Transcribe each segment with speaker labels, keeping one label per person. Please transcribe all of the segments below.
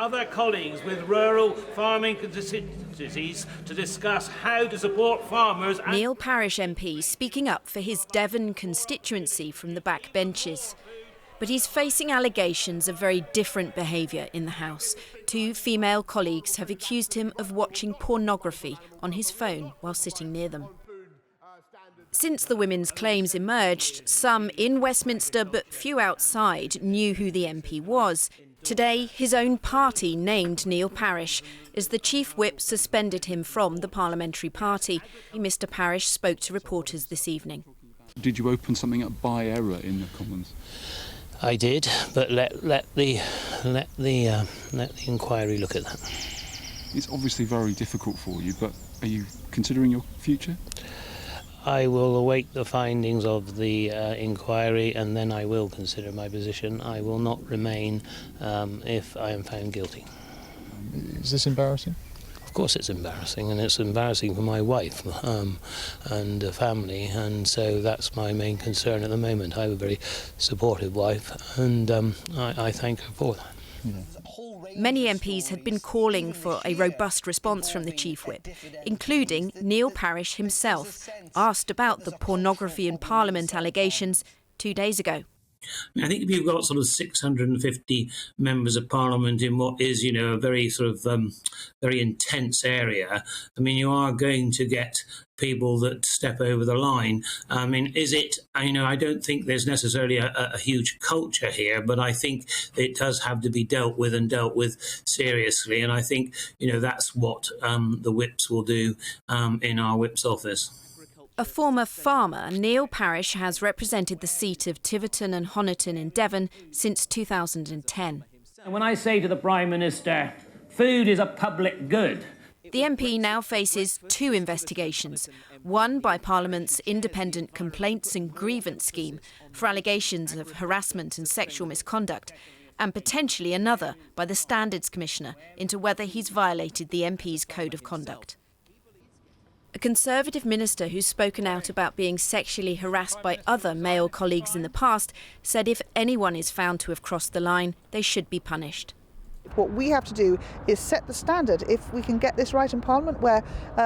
Speaker 1: other colleagues with rural farming constituencies to discuss how to support farmers.
Speaker 2: Neil Parish MP speaking up for his Devon constituency from the back benches. But he's facing allegations of very different behaviour in the House. 2 female colleagues have accused him of watching pornography on his phone while sitting near them. Since the women's claims emerged, some in Westminster but few outside knew who the MP was. Today, his own party named Neil Parish as the Chief Whip suspended him from the parliamentary party. Mr Parish spoke to reporters this evening.
Speaker 3: Did you open something up by error in the Commons?
Speaker 4: I did, but let the inquiry look at that.
Speaker 3: It's obviously very difficult for you, but are you considering your future?
Speaker 4: I will await the findings of the inquiry and then I will consider my position. I will not remain if I am found guilty.
Speaker 5: Is this embarrassing?
Speaker 4: Of course it's embarrassing, and it's embarrassing for my wife and family, and so that's my main concern at the moment. I have a very supportive wife, and I thank her for that.
Speaker 5: Yeah.
Speaker 2: Many MPs had been calling for a robust response from the Chief Whip, including Neil Parish himself, asked about the pornography in Parliament allegations 2 days ago.
Speaker 1: I think if you've got sort of 650 members of Parliament in what is, a very sort of very intense area, I mean, you are going to get people that step over the line. I mean, is it, I don't think there's necessarily a huge culture here, but I think it does have to be dealt with and dealt with seriously. And I think, that's what the whips will do in our whip's office.
Speaker 2: A former farmer, Neil Parish has represented the seat of Tiverton and Honiton in Devon since 2010.
Speaker 1: When I say to the Prime Minister, food is a public good.
Speaker 2: The MP now faces 2 investigations, one by Parliament's Independent Complaints and Grievance Scheme for allegations of harassment and sexual misconduct, and potentially another by the Standards Commissioner into whether he's violated the MP's Code of Conduct. A Conservative minister who's spoken out about being sexually harassed by other male colleagues in the past said if anyone is found to have crossed the line, they should be punished.
Speaker 6: What we have to do is set the standard. If we can get this right in Parliament, where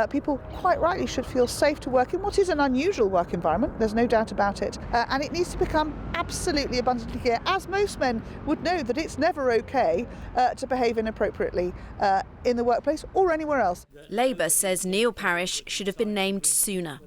Speaker 6: people quite rightly should feel safe to work in what is an unusual work environment, there's no doubt about it, and it needs to become absolutely abundantly clear, as most men would know, that it's never okay to behave inappropriately in the workplace or anywhere else.
Speaker 2: Labour says Neil Parish should have been named sooner.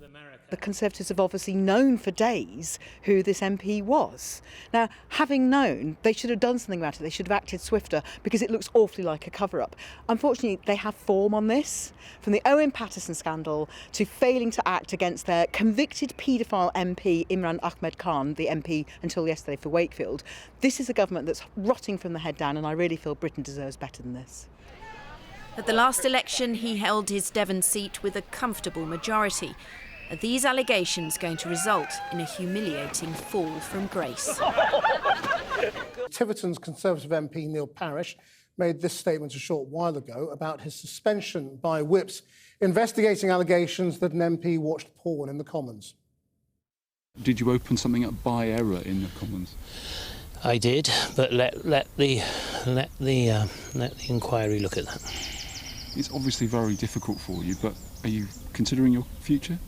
Speaker 7: The Conservatives have obviously known for days who this MP was. Now, having known, they should have done something about it. They should have acted swifter, because it looks awfully like a cover-up. Unfortunately, they have form on this. From the Owen Paterson scandal to failing to act against their convicted paedophile MP, Imran Ahmed Khan, the MP until yesterday for Wakefield. This is a government that's rotting from the head down, and I really feel Britain deserves better than this.
Speaker 2: At the last election, he held his Devon seat with a comfortable majority. Are these allegations going to result in a humiliating fall from grace?
Speaker 8: Tiverton's Conservative MP Neil Parish made this statement a short while ago about his suspension by whips investigating allegations that an MP watched porn in the Commons.
Speaker 3: Did you open something up by error in the Commons?
Speaker 4: I did, but let the inquiry look at that.
Speaker 3: It's obviously very difficult for you, but are you considering your future?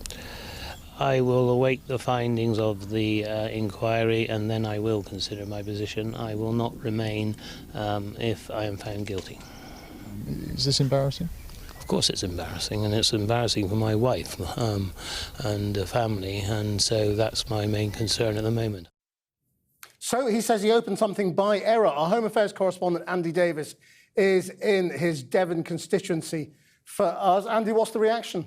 Speaker 4: I will await the findings of the inquiry and then I will consider my position. I will not remain if I am found guilty.
Speaker 5: Is this embarrassing?
Speaker 4: Of course it's embarrassing, and it's embarrassing for my wife and family, and so that's my main concern at the moment.
Speaker 8: So he says he opened something by error. Our Home Affairs correspondent Andy Davis is in his Devon constituency for us. Andy, what's the reaction?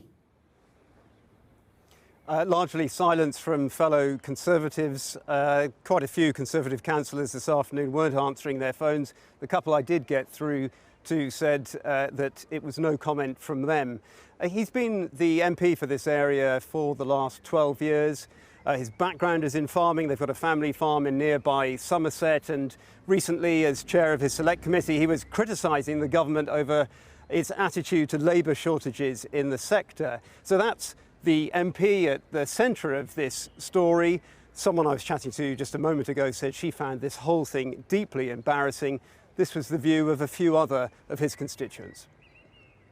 Speaker 9: Largely silence from fellow Conservatives. Quite a few Conservative councillors this afternoon weren't answering their phones. The couple I did get through to said that it was no comment from them. He's been the MP for this area for the last 12 years. His background is in farming. They've got a family farm in nearby Somerset, and recently, as chair of his select committee, he was criticising the government over its attitude to labour shortages in the sector. So that's the MP at the centre of this story. Someone I was chatting to just a moment ago said she found this whole thing deeply embarrassing. this was the view of a few other of his constituents.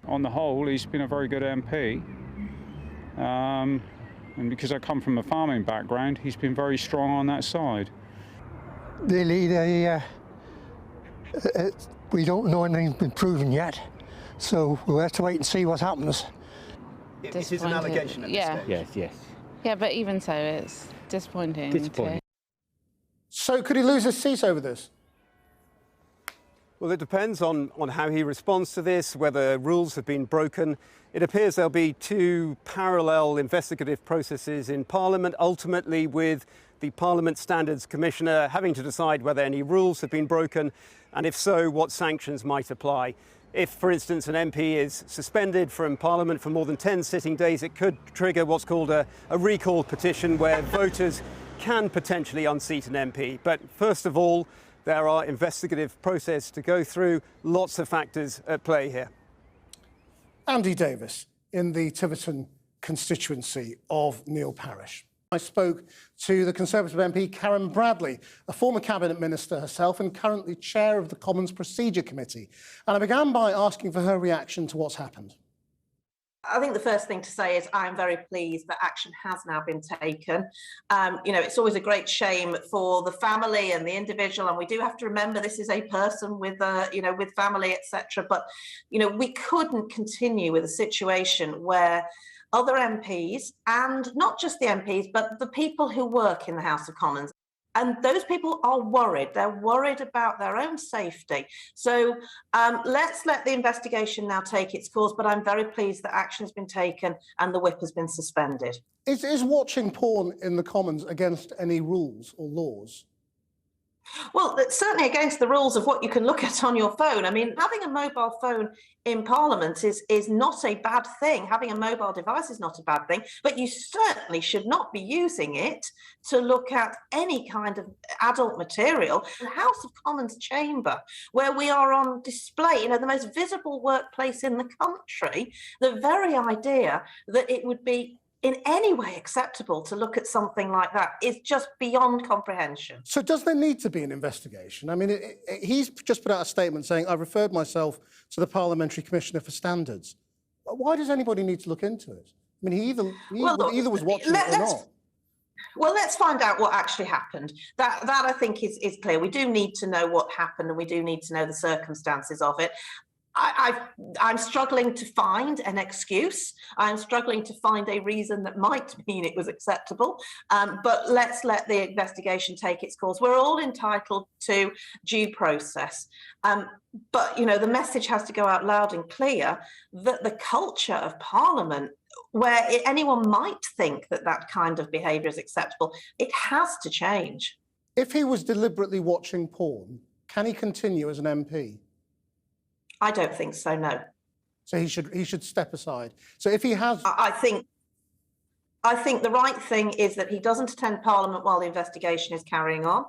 Speaker 3: On the whole, he's been a very good MP. And because I come from a farming background, he's been very strong on that side.
Speaker 10: Really, we don't know anything's been proven yet, so we'll have to wait and see what happens.
Speaker 9: It is an allegation at this stage.
Speaker 11: Yes.
Speaker 12: Yeah, but even so, it's disappointing.
Speaker 8: So could he lose his seat over this?
Speaker 9: Well, it depends on how he responds to this, whether rules have been broken. It appears there'll be two parallel investigative processes in Parliament, ultimately with the Parliament Standards Commissioner having to decide whether any rules have been broken, and if so, what sanctions might apply. If, for instance, an MP is suspended from Parliament for more than 10 sitting days, it could trigger what's called a recall petition, where voters can potentially unseat an MP. But first of all, there are investigative processes to go through, lots of factors at play here.
Speaker 8: Andy Davis, in the Tiverton constituency of Neil Parish. I spoke to the Conservative MP Karen Bradley, a former Cabinet Minister herself and currently chair of the Commons Procedure Committee. And I began by asking for her reaction to what's happened.
Speaker 13: I think the first thing to say is I'm very pleased that action has now been taken. It's always a great shame for the family and the individual, and we do have to remember this is a person with, with family, etc. But, we couldn't continue with a situation where other MPs, and not just the MPs, but the people who work in the House of Commons, and those people are worried. They're worried about their own safety. So let's let the investigation now take its course, but I'm very pleased that action has been taken and the whip has been suspended.
Speaker 8: Is watching porn in the Commons against any rules or laws?
Speaker 13: Well, it's certainly against the rules of what you can look at on your phone. I mean, having a mobile phone in Parliament is not a bad thing. Having a mobile device is not a bad thing, but you certainly should not be using it to look at any kind of adult material. The House of Commons chamber, where we are on display, the most visible workplace in the country, the very idea that it would be in any way acceptable to look at something like that is just beyond comprehension.
Speaker 8: So does there need to be an investigation? I mean, he's just put out a statement saying, I've referred myself to the Parliamentary Commissioner for Standards. Why does anybody need to look into it? I mean, he either was watching it or not.
Speaker 13: Well, let's find out what actually happened. That I think is clear. We do need to know what happened and we do need to know the circumstances of it. I'm struggling to find an excuse. I'm struggling to find a reason that might mean it was acceptable. But let's let the investigation take its course. We're all entitled to due process. But, the message has to go out loud and clear that the culture of Parliament, where anyone might think that kind of behaviour is acceptable, it has to change.
Speaker 8: If he was deliberately watching porn, can he continue as an MP?
Speaker 13: I don't think so, no.
Speaker 8: So he should step aside. So if he has...
Speaker 13: I think the right thing is that he doesn't attend Parliament while the investigation is carrying on.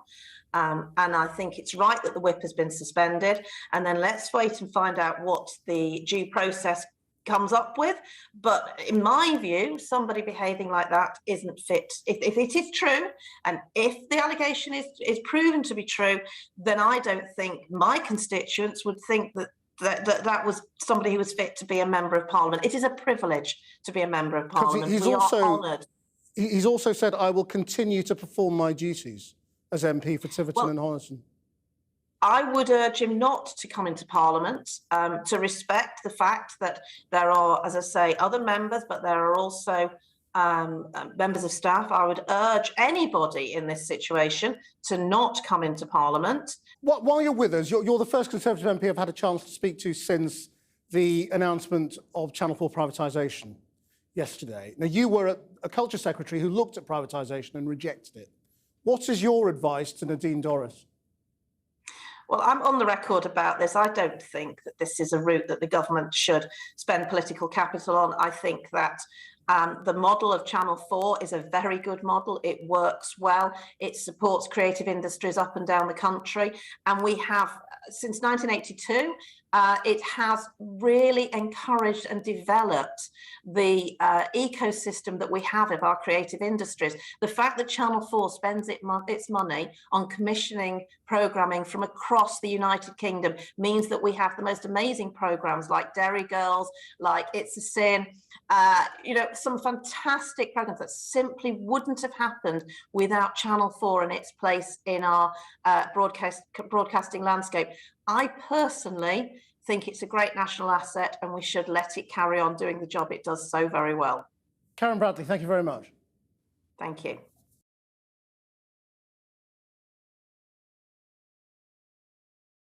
Speaker 13: And I think it's right that the whip has been suspended. And then let's wait and find out what the due process comes up with. But in my view, somebody behaving like that isn't fit. If it is true, and if the allegation is proven to be true, then I don't think my constituents would think that was somebody who was fit to be a member of Parliament. It is a privilege to be a member of Parliament. We are honoured.
Speaker 8: He's also said, I will continue to perform my duties as MP for Tiverton and Honiton.
Speaker 13: I would urge him not to come into Parliament, to respect the fact that there are, as I say, other members, but there are also members of staff. I would urge anybody in this situation to not come into Parliament.
Speaker 8: While you're with us, you're the first Conservative MP I've had a chance to speak to since the announcement of Channel 4 privatisation yesterday. Now, you were a Culture Secretary who looked at privatisation and rejected it. What is your advice to Nadine Dorries?
Speaker 13: Well, I'm on the record about this. I don't think that this is a route that the government should spend political capital on. I think that the model of Channel 4 is a very good model. It works well. It supports creative industries up and down the country. And we have, since 1982, It has really encouraged and developed the ecosystem that we have of our creative industries. The fact that Channel 4 spends its money on commissioning programming from across the United Kingdom means that we have the most amazing programs like Derry Girls, like It's a Sin, you know, some fantastic programs that simply wouldn't have happened without Channel 4 and its place in our broadcasting landscape. I personally think it's a great national asset and we should let it carry on doing the job it does so very well.
Speaker 8: Karen Bradley, thank you very much.
Speaker 13: Thank you.